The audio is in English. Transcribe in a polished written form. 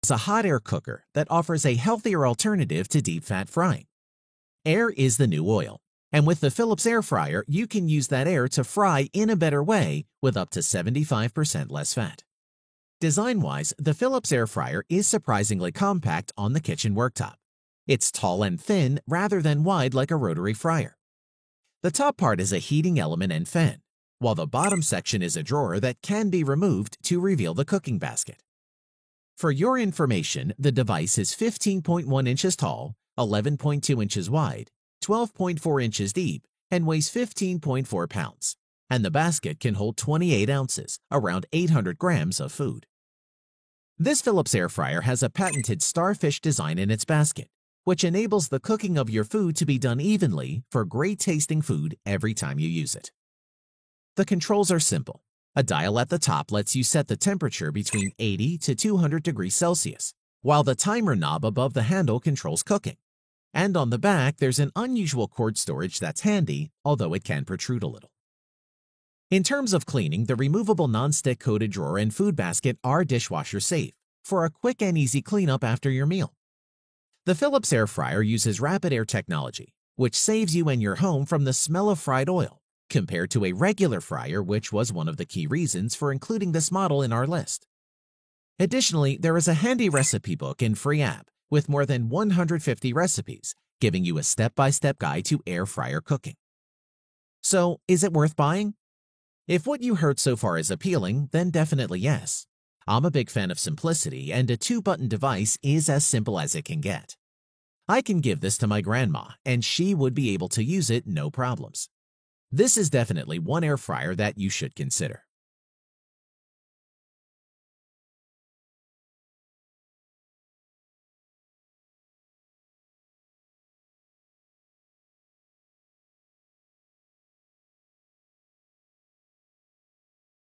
is a hot air cooker that offers a healthier alternative to deep fat frying. Air is the new oil, and with the Philips Air Fryer, you can use that air to fry in a better way with up to 75% less fat. Design-wise, the Philips Air Fryer is surprisingly compact on the kitchen worktop. It's tall and thin rather than wide like a rotary fryer. The top part is a heating element and fan, while the bottom section is a drawer that can be removed to reveal the cooking basket. For your information, the device is 15.1 inches tall, 11.2 inches wide, 12.4 inches deep, and weighs 15.4 pounds, and the basket can hold 28 ounces, around 800 grams of food. This Philips Air Fryer has a patented starfish design in its basket, which enables the cooking of your food to be done evenly for great-tasting food every time you use it. The controls are simple. A dial at the top lets you set the temperature between 80 to 200 degrees Celsius, while the timer knob above the handle controls cooking. And on the back, there's an unusual cord storage that's handy, although it can protrude a little. In terms of cleaning, the removable non-stick coated drawer and food basket are dishwasher safe for a quick and easy cleanup after your meal. The Philips Air Fryer uses rapid air technology, which saves you and your home from the smell of fried oil, compared to a regular fryer, which was one of the key reasons for including this model in our list. Additionally, there is a handy recipe book and free app with more than 150 recipes, giving you a step-by-step guide to air fryer cooking. So, is it worth buying? If what you heard so far is appealing, then definitely yes. I'm a big fan of simplicity, and a 2-button device is as simple as it can get. I can give this to my grandma, and she would be able to use it no problems. This is definitely one air fryer that you should consider.